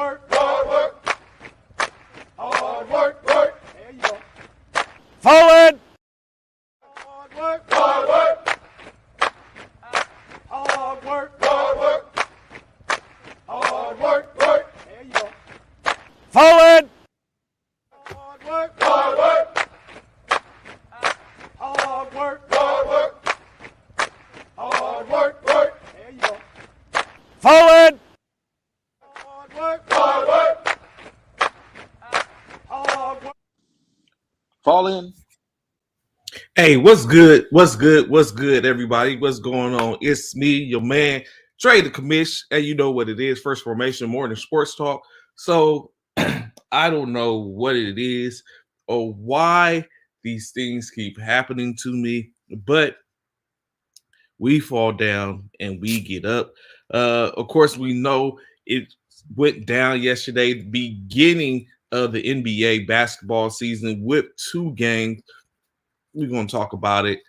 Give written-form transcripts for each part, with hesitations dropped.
hard work, hard work, work. There you go. Forward. Hard work, hard work, hard work, hard work, hard work, work. There you go. Forward. Hard work, hard work, hard work, hard work, hard work, work. There you go. Forward. Hard work, hard work, hard work. Fall in. Hey, what's good? What's good? What's good, everybody? What's going on? It's me, your man, Trey the Commish, and you know what it is. First Formation Morning Sports Talk. So I don't know what it is or why these things keep happening to me, but we fall down and we get up. Of course, we know it went down yesterday, the beginning of the NBA basketball season with 2 games. We're going to talk about it.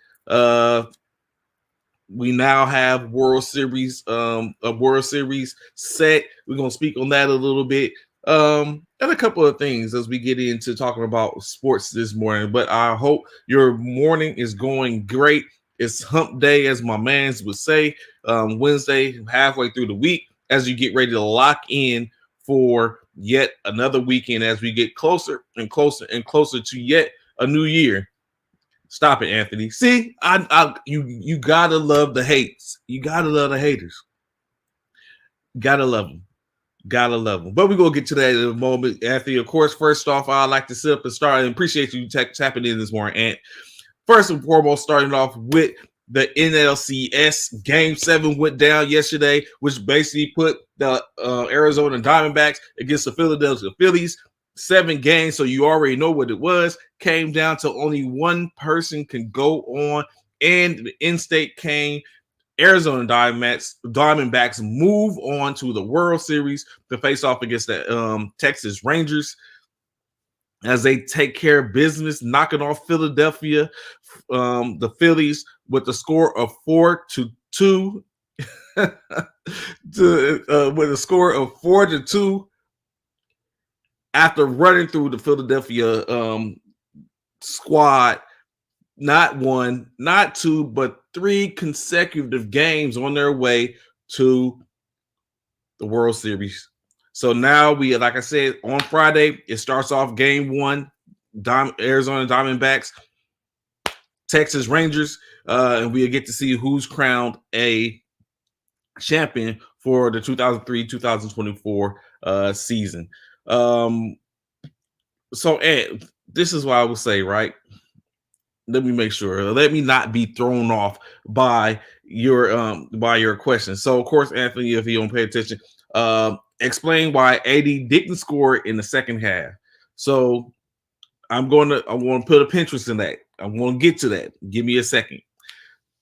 We now have World Series, a World Series set. We're going to speak on that a little bit. And a couple of things as we get into talking about sports this morning. But I hope your morning is going great. It's hump day, as my mans would say. Wednesday, halfway through the week, as you get ready to lock in for yet another weekend as we get closer and closer and closer to yet a new year. Stop it, Anthony. See, you gotta love the hates. You gotta love the haters. Gotta love them. Gotta love them. But we're gonna get to that in a moment, Anthony. Of course, first off, I'd like to sit up and start and appreciate you tapping in this morning, Ant. First and foremost, starting off with the NLCS Game 7 went down yesterday, which basically put the Arizona Diamondbacks against the Philadelphia Phillies. 7 games, so you already know what it was. Came down to only one person can go on, and the in-state came. Arizona Diamondbacks move on to the World Series to face off against the Texas Rangers as they take care of business, knocking off Philadelphia, the Phillies, with the score of 4-2, with a score of 4-2. After running through the Philadelphia squad, not 1, not 2, but 3 consecutive games on their way to the World Series. So now we, like I said, on Friday, it starts off Game 1, Arizona Diamondbacks, Texas Rangers, and we'll get to see who's crowned a champion for the 2023-2024 season. So Ed, this is what I would say, right? Let me make sure. Let me not be thrown off by your question. So of course, Anthony, if you don't pay attention, explain why AD didn't score in the second half. So I'm going to put a Pinterest in that. I'm going to get to that. Give me a second.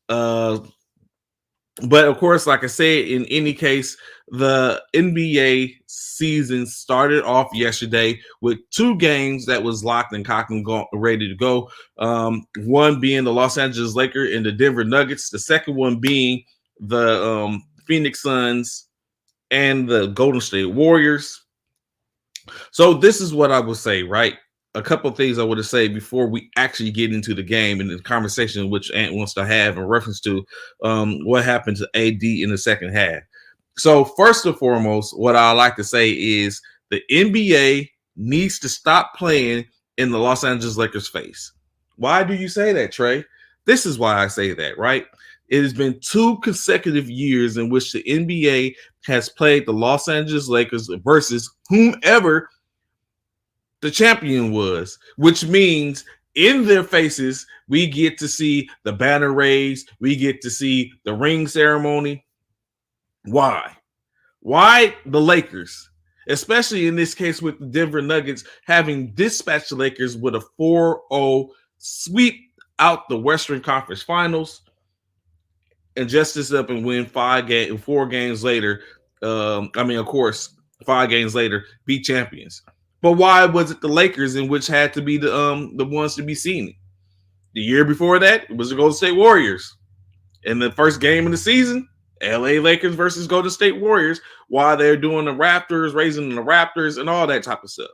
But of course, like I said, in any case, the NBA season started off yesterday with 2 games that was locked and cocked and ready to go. One being the Los Angeles Lakers and the Denver Nuggets. The second one being the Phoenix Suns and the Golden State Warriors. So this is what I would say, right? A couple of things I want to say before we actually get into the game and the conversation which Ant wants to have in reference to what happened to AD in the second half. So first and foremost, what I like to say is the NBA needs to stop playing in the Los Angeles Lakers face. Why do you say that, Trey? This is why I say that, right? It has been 2 consecutive years in which the NBA has played the Los Angeles Lakers versus whomever the champion was, which means in their faces, we get to see the banner raised. We get to see the ring ceremony. Why? Why the Lakers? Especially in this case with the Denver Nuggets having dispatched the Lakers with a 4-0 sweep out the Western Conference Finals and just this up and win 4 games later. Of course, 5 games later, beat champions. But why was it the Lakers in which had to be the ones to be seen? The year before that, it was the Golden State Warriors. In the first game of the season, LA Lakers versus Golden State Warriors while they're doing the Raptors, raising the Raptors, and all that type of stuff.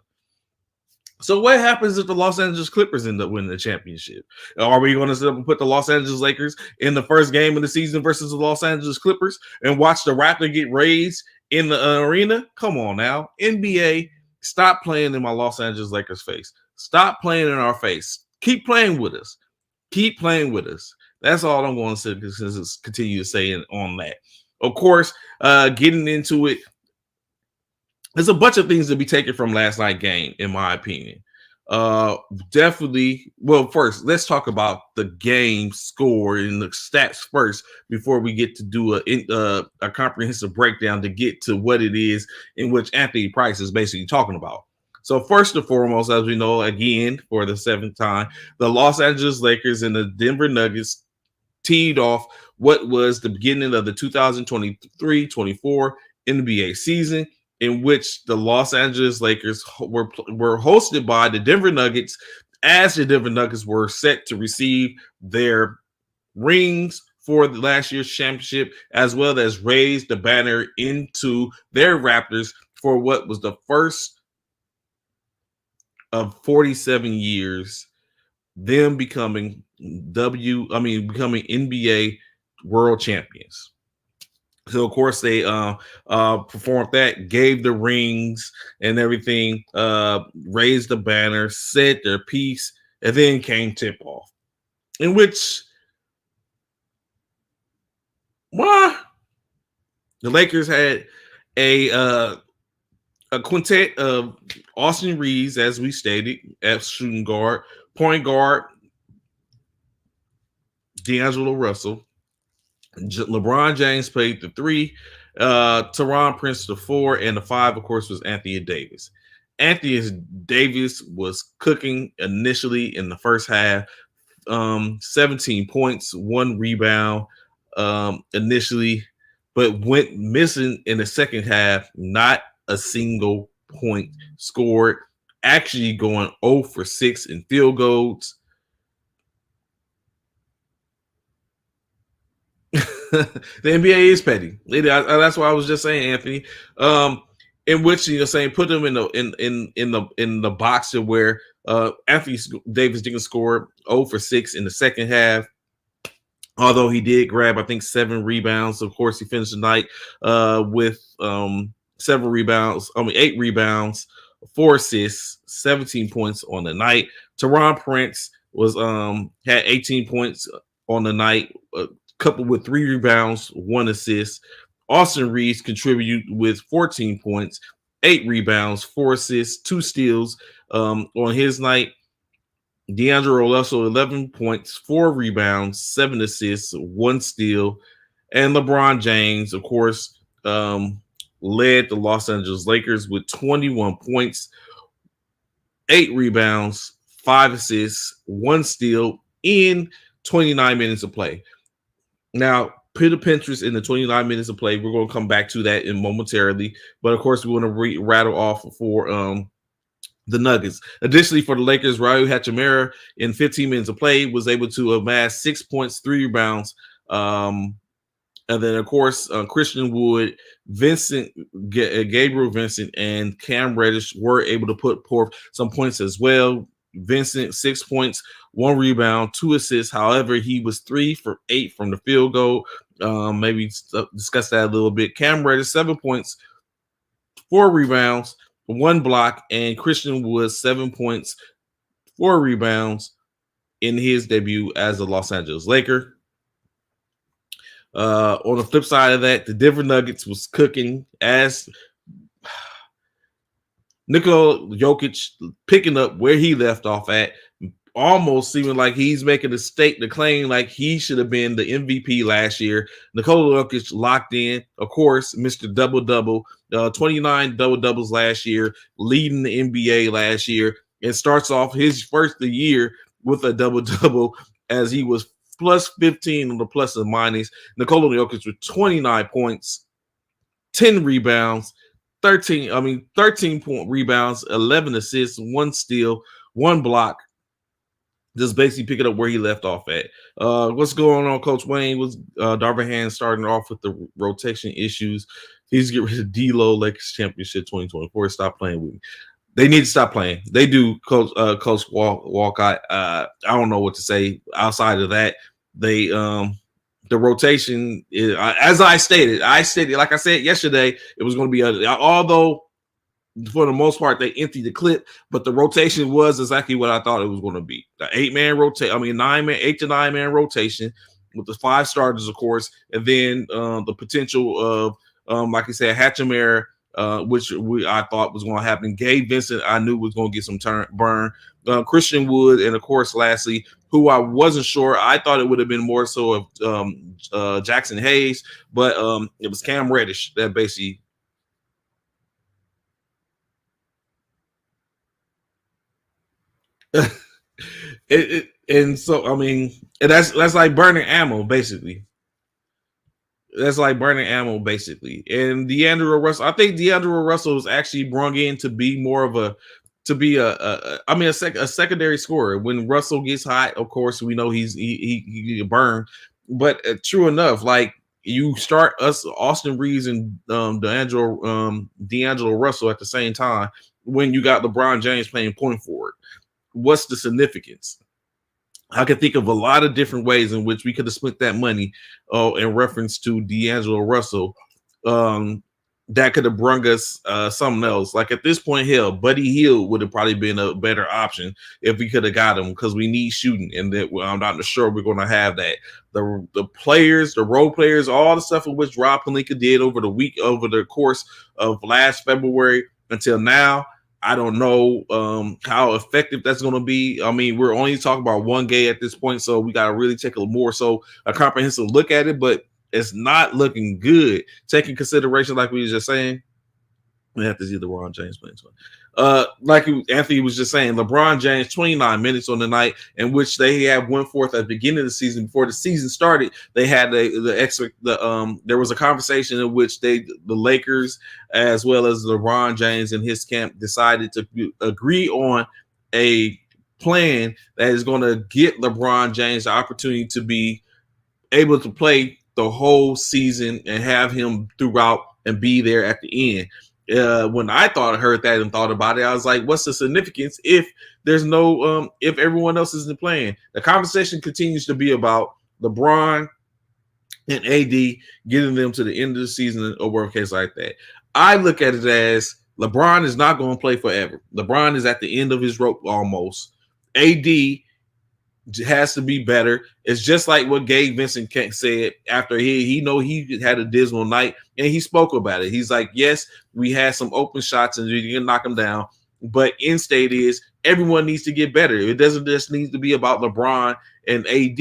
So what happens if the Los Angeles Clippers end up winning the championship? Are we going to put the Los Angeles Lakers in the first game of the season versus the Los Angeles Clippers and watch the Raptor get raised in the arena? Come on now. NBA, stop playing in my Los Angeles Lakers face. Stop playing in our face. Keep playing with us. Keep playing with us. That's all I'm going to continue to say on that. Of course, getting into it, there's a bunch of things to be taken from last night's game, in my opinion. Definitely. Well, first, let's talk about the game score and the stats first before we get to do a comprehensive breakdown to get to what it is in which Anthony Price is basically talking about. So first and foremost, as we know, again, for the seventh time, the Los Angeles Lakers and the Denver Nuggets teed off what was the beginning of the 2023-24 NBA season, in which the Los Angeles Lakers were hosted by the Denver Nuggets, as the Denver Nuggets were set to receive their rings for the last year's championship, as well as raise the banner into their Raptors for what was the first of 47 years, them becoming NBA world champions. So, of course, they performed that, gave the rings and everything, raised the banner, said their piece, and then came tip-off, in which the Lakers had a quintet of Austin Reeves, as we stated, at shooting guard, point guard, D'Angelo Russell, LeBron James played the 3, Taurean Prince the 4, and the 5, of course, was Anthony Davis. Anthony Davis was cooking initially in the first half, 17 points, 1 rebound initially, but went missing in the second half, not a single point scored, actually going 0 for 6 in field goals. The NBA is petty. That's why I was just saying, Anthony. In which you're saying put them in the box to where Anthony Davis didn't score 0 for 6 in the second half. Although he did grab, I think, 7 rebounds. Of course, he finished the night with 7 rebounds. 8 rebounds, 4 assists, 17 points on the night. Taurean Prince was had 18 points on the night, coupled with 3 rebounds, 1 assist. Austin Reeves contributed with 14 points, 8 rebounds, 4 assists, 2 steals on his night. D'Angelo Russell, 11 points, 4 rebounds, 7 assists, 1 steal. And LeBron James, of course, led the Los Angeles Lakers with 21 points, 8 rebounds, 5 assists, 1 steal in 29 minutes of play. Now, Peter Pinterest in the 29 minutes of play, we're going to come back to that in momentarily. But, of course, we want to rattle off for the Nuggets. Additionally, for the Lakers, Rui Hachimura in 15 minutes of play was able to amass 6 points, 3 rebounds. And then, of course, Christian Wood, Gabriel Vincent, and Cam Reddish were able to put forth some points as well. Vincent, 6 points, 1 rebound, 2 assists. However, he was 3 for 8 from the field goal. Maybe discuss that a little bit. Cam Reddish, 7 points, 4 rebounds, 1 block, and Christian Wood, 7 points, 4 rebounds in his debut as a Los Angeles Laker. On the flip side of that, the Denver Nuggets was cooking as Nikola Jokic picking up where he left off at, almost seeming like he's making a stake to claim like he should have been the MVP last year. Nikola Jokic locked in, of course, Mr. Double-Double, 29 double-doubles last year, leading the NBA last year, and starts off his first year with a double-double as he was plus 15 on the plus and minus. Nikola Jokic with 29 points, 10 rebounds, 13 point rebounds, 11 assists, 1 steal, 1 block. just basically pick it up where he left off at. What's going on, Coach Wayne? Was Darvin Ham starting off with the rotation issues? He's getting rid of D-Lo Lakers Championship 2024. Stop playing with me. They need to stop playing. They do, Coach Walcott. I don't know what to say outside of that. They the rotation is, as I stated, like I said yesterday, it was going to be although for the most part they emptied the clip, but the rotation was exactly what I thought it was going to be. The 8-man rotation, 8 to 9 man rotation with the 5 starters, of course, and then the potential of like I said, Hatchemer, which I thought was going to happen. Gabe Vincent, I knew was going to get some burn. Christian Wood, and of course, lastly, who I wasn't sure. I thought it would have been more so of Jackson Hayes, but it was Cam Reddish that basically. And so that's like burning ammo, basically. That's like burning ammo, basically. And D'Angelo Russell, I think D'Angelo Russell was actually brought in to be more of a secondary scorer. When Russell gets hot, of course, we know he can burn. But true enough, like you start Austin Reeves and D'Angelo Russell at the same time when you got LeBron James playing point forward. What's the significance? I can think of a lot of different ways in which we could have split that money in reference to D'Angelo Russell. That could have brung us something else. Like at this point, hell, Buddy Hield would have probably been a better option if we could have got him, because we need shooting, and that I'm not sure we're going to have that. The players, the role players, all the stuff in which Rob Pelinka did over the course of last February until now, I don't know how effective that's going to be. I mean, we're only talking about one game at this point, so we got to really take a comprehensive look at it, but it's not looking good. Taking consideration, like we were just saying, we have to see LeBron James playing. Like Anthony was just saying, LeBron James 29 minutes on the night, in which they had 1/4 at the beginning of the season. Before the season started, they had there was a conversation in which the Lakers, as well as LeBron James and his camp, decided to agree on a plan that is going to get LeBron James the opportunity to be able to play the whole season and have him throughout and be there at the end. When I heard that and thought about it, I was like, what's the significance if there's no if everyone else isn't playing? The conversation continues to be about LeBron and AD getting them to the end of the season or worst case like that. I look at it as LeBron is not going to play forever. LeBron is at the end of his rope almost. AD has to be better. It's just like what Gabe Vincent said after he had a dismal night, and he spoke about it. He's like, yes, we had some open shots and you can knock them down, but end state is everyone needs to get better. It doesn't just need to be about LeBron and AD.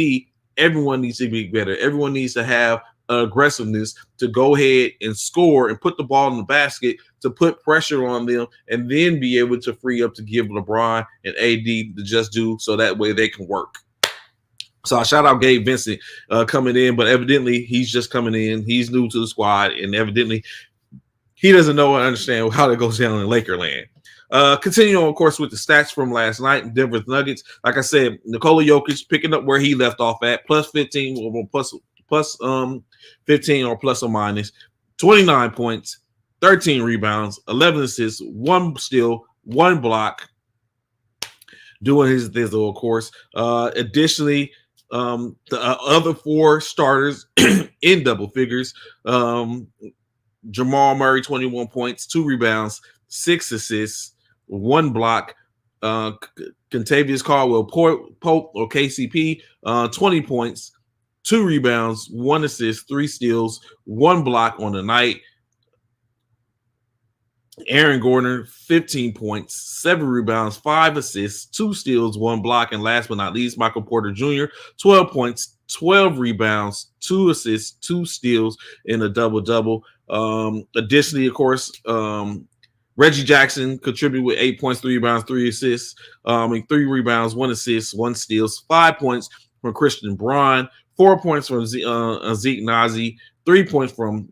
Everyone needs to be better. Everyone needs to have aggressiveness to go ahead and score and put the ball in the basket to put pressure on them, and then be able to free up to give LeBron and AD the just do, so that way they can work. So I shout out Gabe Vincent coming in, but evidently he's just coming in. He's new to the squad, and evidently he doesn't know and understand how that goes down in Lakerland. Continue on, of course, with the stats from last night. Denver Nuggets, like I said, Nikola Jokic picking up where he left off at, plus 15 or plus 15 or plus or minus, 29 points, 13 rebounds, 11 assists, 1 steal, 1 block, doing his thizzle, of course. Additionally, the other 4 starters in double figures. Jamal Murray, 21 points, 2 rebounds, 6 assists, 1 block. Kentavious Caldwell Pope, or KCP, 20 points, 2 rebounds, 1 assist, 3 steals, 1 block on the night. Aaron Gordon, 15 points, 7 rebounds, 5 assists, 2 steals, 1 block. And last but not least, Michael Porter Jr., 12 points, 12 rebounds, 2 assists, 2 steals in a double-double. Additionally, of course, Reggie Jackson contributed with 8 points, 3 rebounds, 3 assists, 3 rebounds, 1 assist, 1 steals, 5 points from Christian Braun, 4 points from Zeke Nazi, 3 points from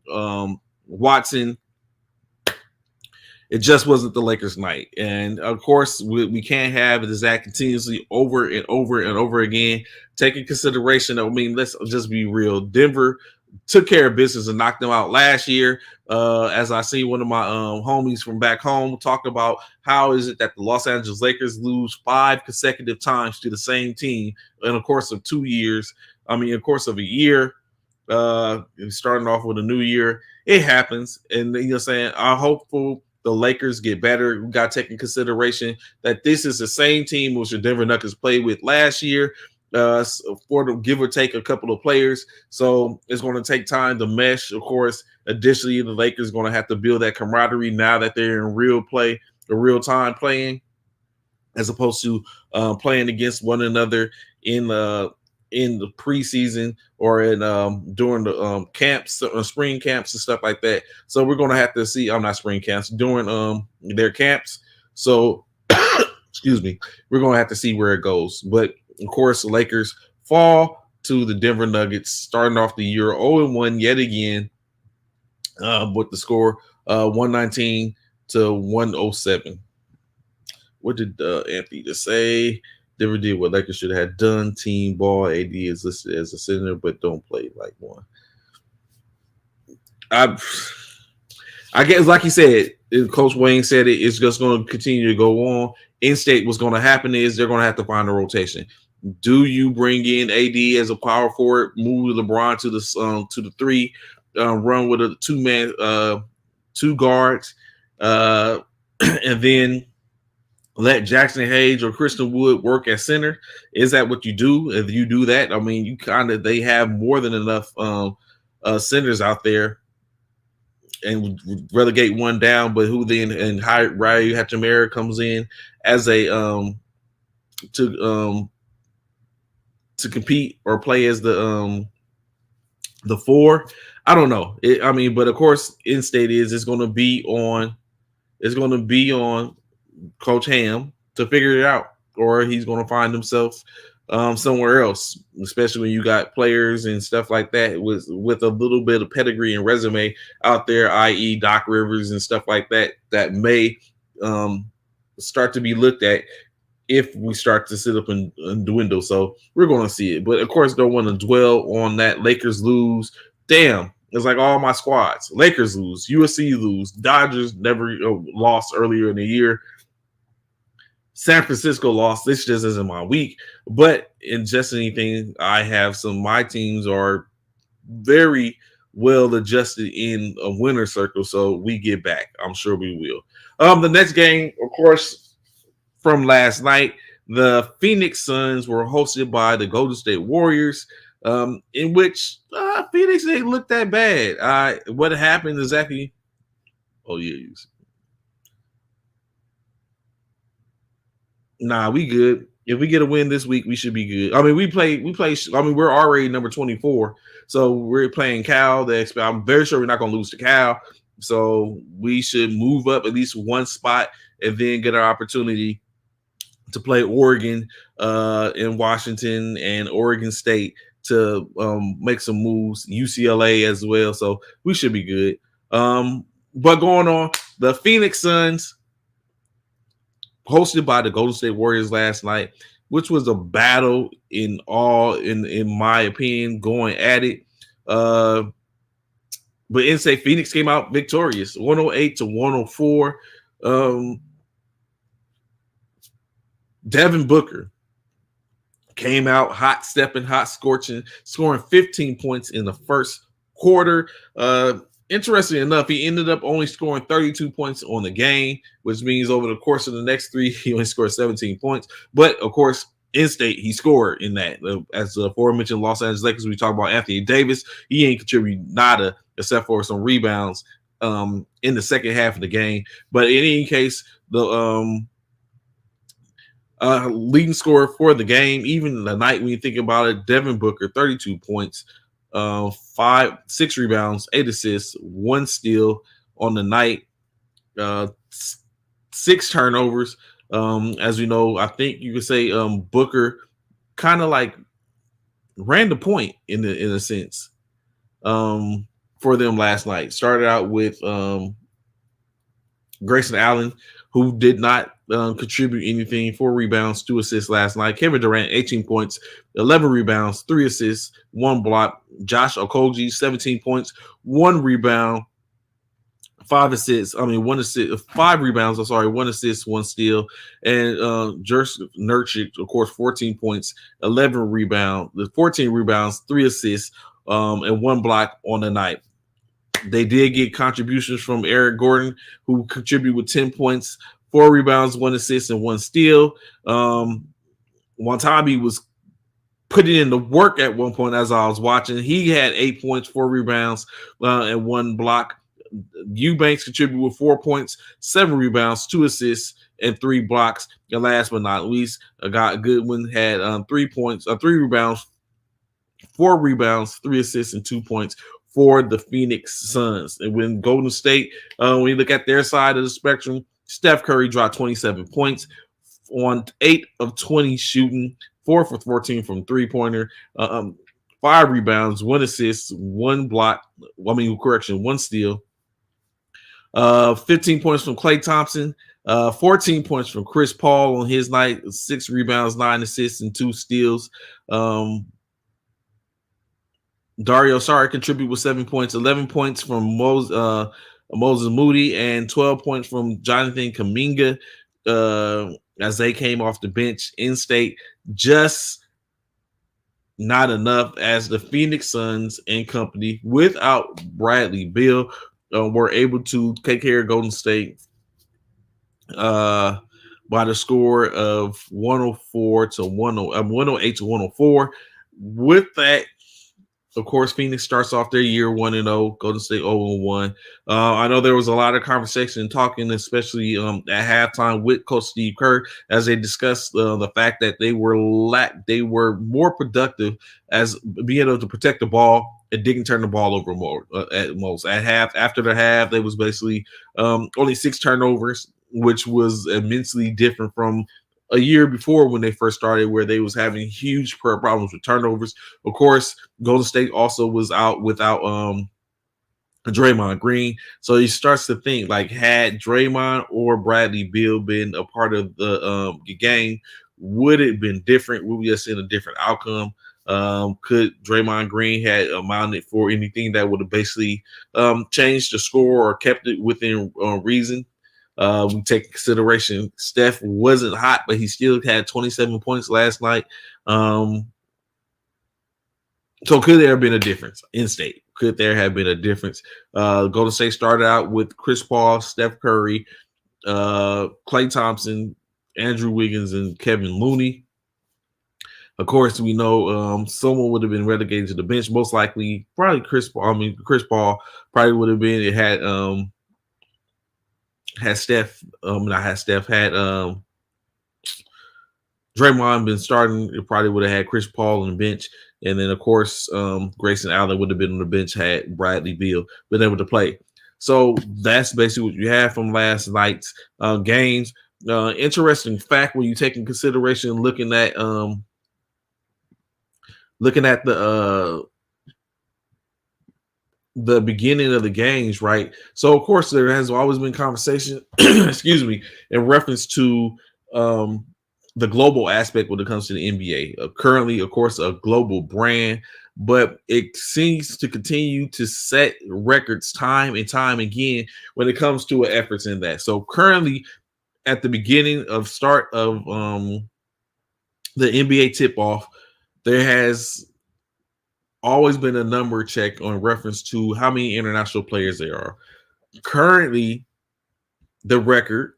Watson. It just wasn't the Lakers' night. And of course, we can't have it as that continuously over and over and over again. Taking consideration, I mean, let's just be real. Denver took care of business and knocked them out last year. As I see one of my homies from back home talk about how is it that the Los Angeles Lakers lose 5 consecutive times to the same team in the course of 2 years. I mean, in the course of a year, starting off with a new year, it happens. And you know what I'm saying? I'm hopeful the Lakers get better. We got to take in consideration that this is the same team which the Denver Nuggets played with last year, for the give or take a couple of players. So it's going to take time to mesh. Of course, additionally, the Lakers are going to have to build that camaraderie now that they're in real play, the real time playing, as opposed to playing against one another in the preseason or in during the camps, spring camps and stuff like that. So we're going to have to see. I'm not spring camps, during their camps. So excuse me, we're going to have to see where it goes. But of course, the Lakers fall to the Denver Nuggets, starting off the year 0-1 yet again, with the score 119 to 107. What did Anthony just say? Denver did what Lakers should have done. Team ball. AD is listed as a center, but don't play like one. I guess, like he said, Coach Wayne said it's just going to continue to go on. In state, what's going to happen is they're going to have to find a rotation. Do you bring in AD as a power forward, move LeBron to the 3, run with a 2-man, 2 guards, and then let Jackson Hayes or Christian Wood work at center? Is that what you do? If you do that, I mean, they have more than enough centers out there, and relegate one down. But who then? And Ryu Hachimura comes in as a to compete or play as the 4. I don't know. But of course, in state it's going to be on Coach Ham to figure it out, or he's going to find himself somewhere else, especially when you got players and stuff like that with a little bit of pedigree and resume out there, i.e. Doc Rivers and stuff like that, that may start to be looked at if we start to sit up and dwindle. So we're going to see it. But of course, don't want to dwell on that. Lakers lose. Damn. It's like all my squads. Lakers lose. USC lose. Dodgers never lost earlier in the year. San Francisco lost. This just isn't my week. But in just anything, I have my teams are very well adjusted in a winner circle. So we get back. I'm sure we will. The next game, of course, from last night, the Phoenix Suns were hosted by the Golden State Warriors, in which Phoenix didn't look that bad. What happened exactly? Oh, yeah. Nah, we good. If we get a win this week, we should be good. I mean, we play. I mean, we're already number 24, so we're playing Cal. I'm very sure we're not going to lose to Cal, so we should move up at least one spot and then get our opportunity to play Oregon in Washington and Oregon State to make some moves. UCLA as well, so we should be good. But going on, the Phoenix Suns, hosted by the Golden State Warriors last night, which was a battle in my opinion, going at it. But in-state Phoenix came out victorious, 108 to 104. Devin Booker came out hot stepping, hot scorching, scoring 15 points in the first quarter. Interesting enough, he ended up only scoring 32 points on the game, which means over the course of the next 3, he only scored 17 points. But, of course, in-state, he scored in that. As the aforementioned Los Angeles Lakers, we talk about Anthony Davis. He ain't contributed nada except for some rebounds in the second half of the game. But in any case, the leading scorer for the game, even the night when you think about it, Devin Booker, 32 points, 6 rebounds, 8 assists, 1 steal on the night, 6 turnovers. As we know, I think you could say Booker kind of like ran the point in a sense for them last night. Started out with Grayson Allen, who did not contribute anything, 4 rebounds, 2 assists last night. Kevin Durant, 18 points, 11 rebounds, 3 assists, 1 block. Josh Okogie, 17 points, 1 rebound, 5 assists. 5 rebounds. I'm sorry, 1 assist, 1 steal. And Jusuf Nurkic, of course, 14 points, 11 rebounds, 14 rebounds, 3 assists, and 1 block on the night. They did get contributions from Eric Gordon, who contributed with 10 points, 4 rebounds, 1 assist, and 1 steal. Watabe was putting in the work at one point as I was watching. He had 8 points, 4 rebounds, and 1 block. Eubanks contributed with 4 points, 7 rebounds, 2 assists, and 3 blocks. And last but not least, Goodwin had 3 points, 3 rebounds, 4 rebounds, 3 assists, and 2 points for the Phoenix Suns. And when Golden State, when you look at their side of the spectrum, Steph Curry dropped 27 points on 8 of 20 shooting, 4 for 14 from three-pointer, 5 rebounds, 1 assist, 1 block. 1 steal. 15 points from Klay Thompson, 14 points from Chris Paul on his night, 6 rebounds, 9 assists, and 2 steals. Dario Saric contributed with 7 points, 11 points from Moses Moody, and 12 points from Jonathan Kuminga as they came off the bench in state. Just not enough, as the Phoenix Suns and company, without Bradley Beal, were able to take care of Golden State by the score of 108 to 104. With that, of course, Phoenix starts off their year 1-0, Golden State 0-1. I know there was a lot of conversation and talking, especially at halftime with Coach Steve Kerr, as they discussed the fact that they were more productive as being able to protect the ball and didn't turn the ball over more at most. After the half, they was basically only 6 turnovers, which was immensely different from a year before when they first started, where they was having huge problems with turnovers. Of course, Golden State also was out without Draymond Green. So he starts to think, like, had Draymond or Bradley Beal been a part of the game, would it have been different? Would we have seen a different outcome? Could Draymond Green had amounted for anything that would have basically changed the score or kept it within reason? We take consideration Steph wasn't hot, but he still had 27 points last night. So could there have been a difference in state? Could there have been a difference? Golden State started out with Chris Paul, Steph Curry, Klay Thompson, Andrew Wiggins, and Kevin Looney. Of course, we know someone would have been relegated to the bench. Most likely, probably Chris Paul. Chris Paul probably would have been. It had Steph, had Draymond been starting, it probably would have had Chris Paul on the bench. And then, of course, Grayson Allen would have been on the bench had Bradley Beal been able to play. So that's basically what you have from last night's games. Interesting fact when you take in consideration looking at the beginning of the games, right? So of course there has always been conversation, excuse me, in reference to the global aspect when it comes to the NBA. Currently, of course, a global brand, but it seems to continue to set records time and time again when it comes to efforts in that. So currently, at the beginning of start of the NBA tip-off, there has always been a number check on reference to how many international players there are. Currently, the record,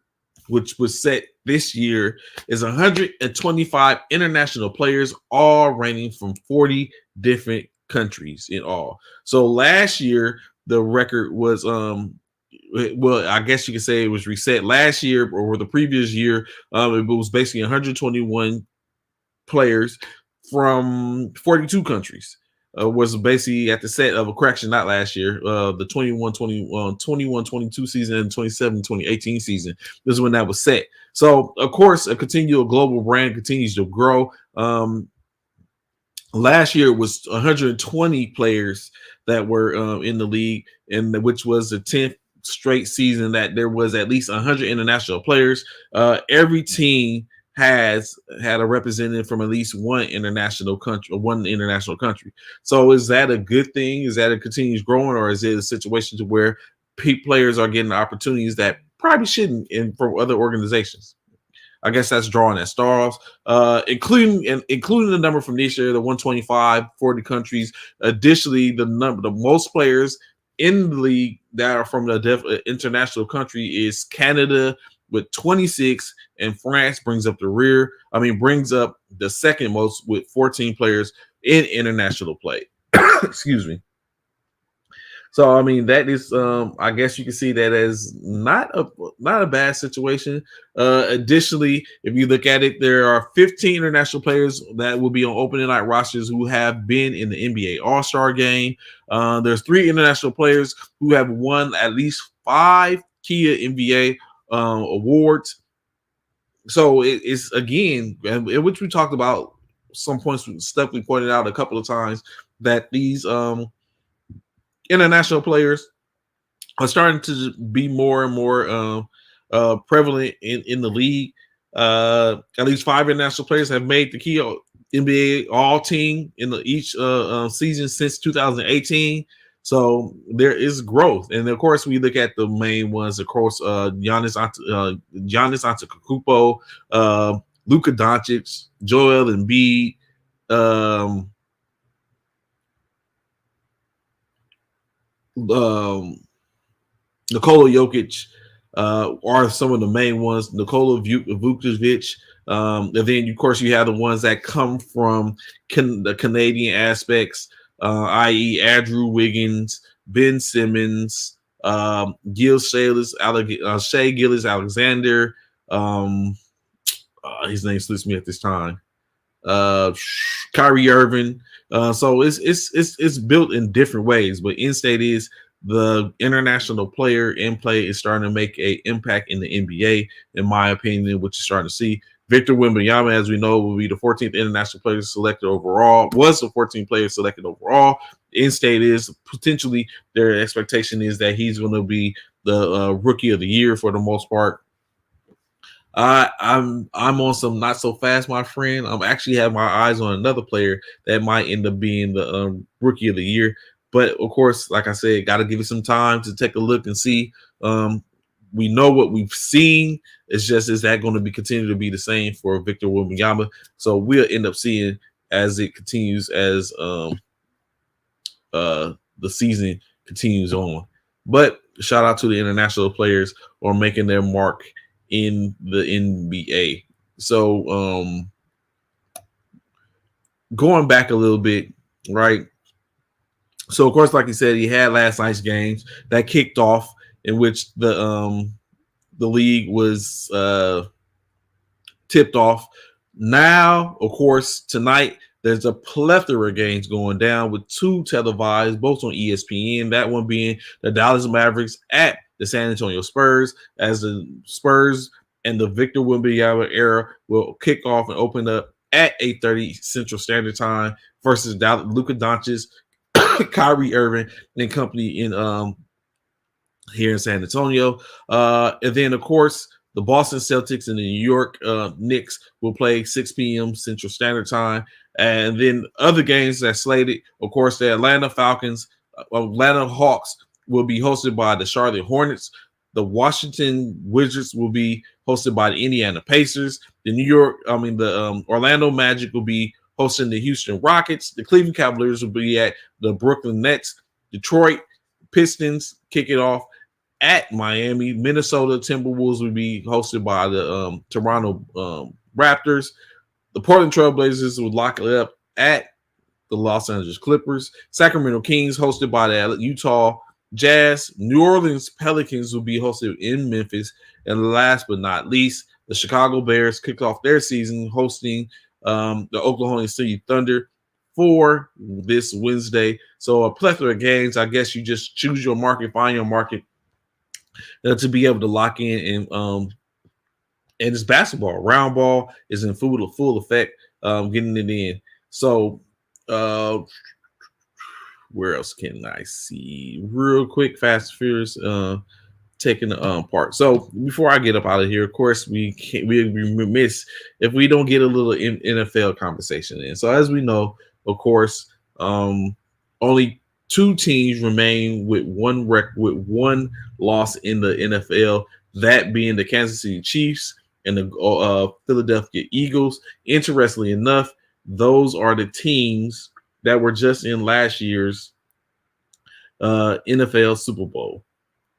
which was set this year, is 125 international players, all ranging from 40 different countries in all. So last year, the record was well, I guess you could say it was reset last year or the previous year. It was basically 121 players from 42 countries. Was basically at the set of a correction, not last year, the 21-22 season and 27-2018 season. This is when that was set. So, of course, a continual global brand continues to grow. Last year was 120 players that were in the league, and which was the 10th straight season that there was at least 100 international players. Every team has had a representative from at least one international country. So is that a good thing? Is that it continues growing, or is it a situation to where players are getting opportunities that probably shouldn't from other organizations? I guess that's drawing at stars, including the number from this year, the 125, 40 countries. Additionally, the most players in the league that are from the international country is Canada with 26, and France brings up the second most with 14 players in international play. Excuse me. So I mean that is I guess you can see that as not a bad situation. Additionally, if you look at it, there are 15 international players that will be on opening night rosters who have been in the NBA All-Star game. There's 3 international players who have won at least 5 Kia NBA awards. So it's again, in which we talked about some points, stuff we pointed out a couple of times, that these international players are starting to be more and more prevalent in the league. At least 5 international players have made the Kia NBA All Team in each season since 2018. So there is growth, and of course we look at the main ones. Of course, Giannis Antetokounmpo, Luka Doncic, Joel Embiid, Nikola Jokic are some of the main ones. Nikola Vucevic, and then of course you have the ones that come from the Canadian aspects, i.e., Andrew Wiggins, Ben Simmons, Shai Gilgeous-Alexander. His name slips me at this time. Kyrie Irving. So it's built in different ways, but in state is the international player in play is starting to make an impact in the NBA, in my opinion, which you're starting to see. Victor Wembanyama, as we know, will be the 14th international player selected overall. Was the 14th player selected overall. In state is potentially their expectation is that he's going to be the rookie of the year for the most part. I'm on some not so fast, my friend. I'm actually have my eyes on another player that might end up being the rookie of the year. But of course, like I said, got to give it some time to take a look and see. We know what we've seen. It's just, is that going to be continue to be the same for Victor Wembanyama? So we'll end up seeing as it continues, as the season continues on. But shout out to the international players who are making their mark in the NBA. So going back a little bit, right? So of course, like you said, he had last night's games that kicked off, in which the league was tipped off. Now, of course, tonight there's a plethora of games going down with 2 televised, both on ESPN. That one being the Dallas Mavericks at the San Antonio Spurs, as the Spurs and the Victor Wembanyama era will kick off and open up at 8:30 Central Standard Time versus Luka Doncic, Kyrie Irving, and company in here in San Antonio. And then, of course, the Boston Celtics and the New York Knicks will play 6 p.m. Central Standard Time. And then other games that slated, of course, the Atlanta Hawks will be hosted by the Charlotte Hornets. The Washington Wizards will be hosted by the Indiana Pacers. The Orlando Magic will be hosting the Houston Rockets. The Cleveland Cavaliers will be at the Brooklyn Nets. Detroit Pistons kick it off at Miami. Minnesota Timberwolves will be hosted by the Toronto Raptors. The Portland Trailblazers will lock it up at the Los Angeles Clippers. Sacramento Kings hosted by the Utah Jazz. New Orleans Pelicans will be hosted in Memphis. And last but not least, the Chicago Bears kick off their season hosting the Oklahoma City Thunder for this Wednesday. So a plethora of games. I guess you just choose your market, find your market to be able to lock in. And it's basketball. Round ball is in full effect, getting it in. So where else can I see real quick? Fast and Furious. taking part. So before I get up out of here, of course, we'd be remiss if we don't get a little NFL conversation in. So as we know, of course, only two teams remain with with one loss in the NFL. That being the Kansas City Chiefs and the Philadelphia Eagles. Interestingly enough, those are the teams that were just in last year's NFL Super Bowl.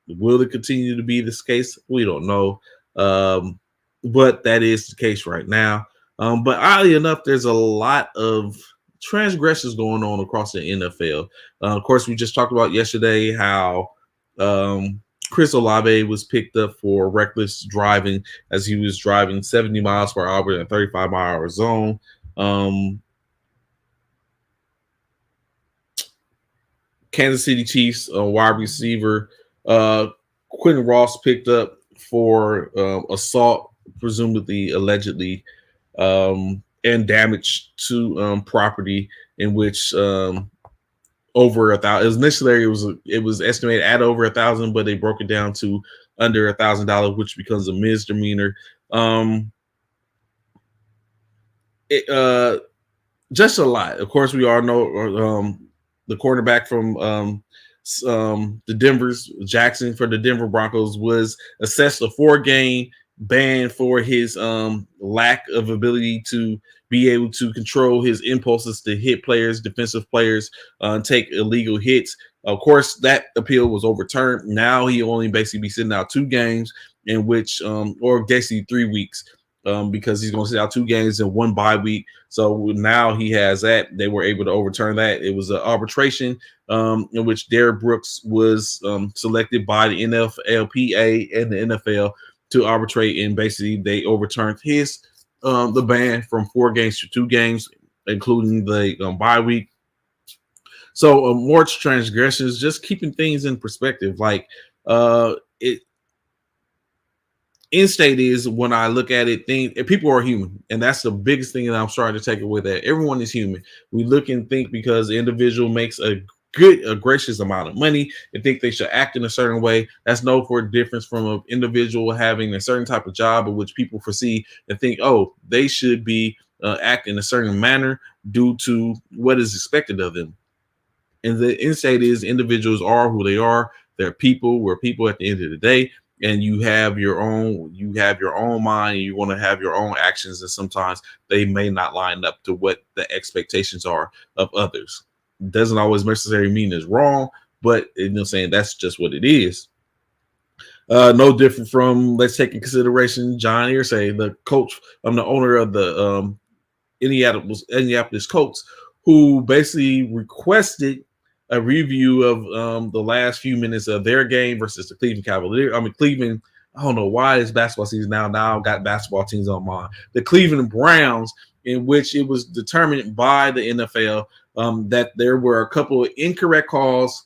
Will it continue to be this case? We don't know. But that is the case right now. But oddly enough, there's a lot of transgressions going on across the NFL. Of course, we just talked about yesterday how Chris Olave was picked up for reckless driving as he was driving 70 miles per hour in a 35-mile-per-hour zone. Kansas City Chiefs wide receiver Quentin Ross picked up for assault, presumably, allegedly, and damage to property in which over 1,000. Initially, it was estimated at over 1,000, but they broke it down to under $1,000, which becomes a misdemeanor. Just a lot. Of course, we all know the quarterback from the Denver's Jackson for the Denver Broncos was assessed a 4-game ban for his lack of ability to be able to control his impulses to hit players, defensive players, take illegal hits. Of course, that appeal was overturned. Now he only basically be sitting out 2 games in which, or basically 3 weeks, because he's going to sit out 2 games and 1 bye week. So now he has that. They were able to overturn that. It was an arbitration in which Derrick Brooks was selected by the NFLPA and the NFL to arbitrate, and basically they overturned his the ban from 4 games to 2 games, including the bye week. So more transgressions, just keeping things in perspective. Like in-state is, when I look at it, people are human, and that's the biggest thing that I'm starting to take away, that everyone is human. We look and think because the individual makes a gracious amount of money and think they should act in a certain way. That's no for difference from an individual having a certain type of job in which people foresee and think, oh, they should be act in a certain manner due to what is expected of them. And the insight is individuals are who they are. They're people. We're people at the end of the day. And you have your own mind, and you want to have your own actions. And sometimes they may not line up to what the expectations are of others. It doesn't always necessarily mean it's wrong, but saying that's just what it is. No different from, let's take in consideration John Irsay, the coach, the owner of the Indianapolis Colts, who basically requested a review of the last few minutes of their game versus the Cleveland Cavaliers. Cleveland, I don't know why it's basketball season now. Now I've got basketball teams on mine. The Cleveland Browns, in which it was determined by the NFL that there were a couple of incorrect calls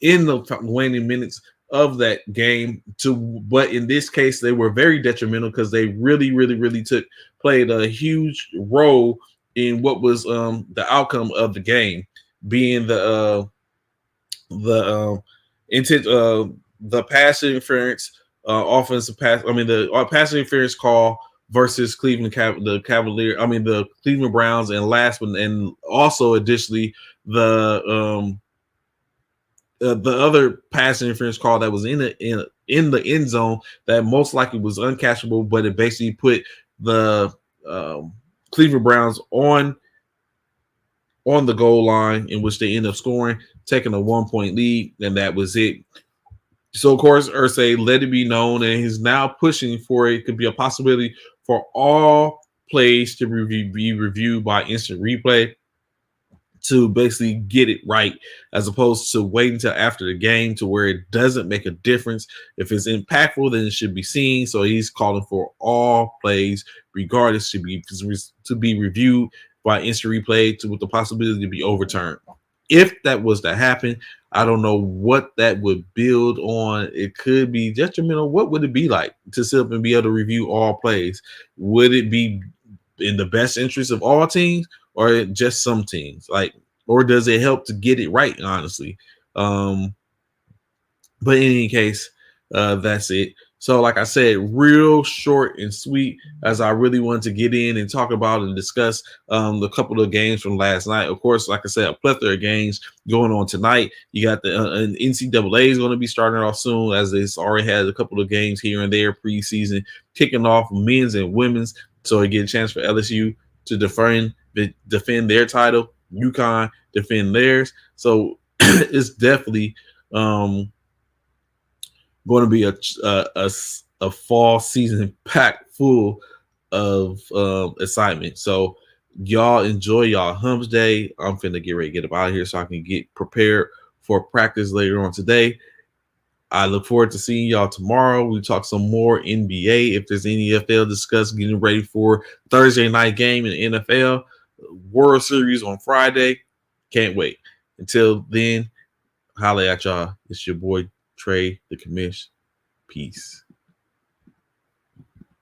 in the waning minutes of that game. But in this case, they were very detrimental because they really, really, really played a huge role in what was the outcome of the game, being the pass interference, offensive pass. The pass interference call versus the Cleveland Browns, and last one, and also additionally the other pass interference call that was in the end zone that most likely was uncatchable, but it basically put the Cleveland Browns on the goal line, in which they end up scoring, taking a 1-point lead, and that was it. So, of course, Irsay let it be known, and he's now pushing for it could be a possibility for all plays to be reviewed by instant replay to basically get it right, as opposed to waiting until after the game to where it doesn't make a difference. If it's impactful, then it should be seen. So he's calling for all plays, regardless, to be reviewed by instant replay with the possibility to be overturned. If that was to happen, I don't know what that would build on. It could be detrimental. What would it be like to sit up and be able to review all plays? Would it be in the best interest of all teams, or just some teams? Or does it help to get it right, honestly? But in any case, That's it. So, like I said, real short and sweet, as I really wanted to get in and talk about and discuss the couple of games from last night. Of course, like I said, a plethora of games going on tonight. You got the NCAA is going to be starting off soon, as it's already had a couple of games here and there preseason kicking off, men's and women's. So you get a chance for LSU to defend their title, UConn defend theirs. So it's definitely going to be a fall season packed full of excitement. So y'all enjoy y'all humps day. I'm finna get ready to get up out of here so I can get prepared for practice later on today. I look forward to seeing y'all tomorrow. We talk some more NBA. If there's any NFL discuss, getting ready for Thursday night game in the NFL, World Series on Friday. Can't wait. Until then, holla at y'all. It's your boy Trey the Commish. Peace.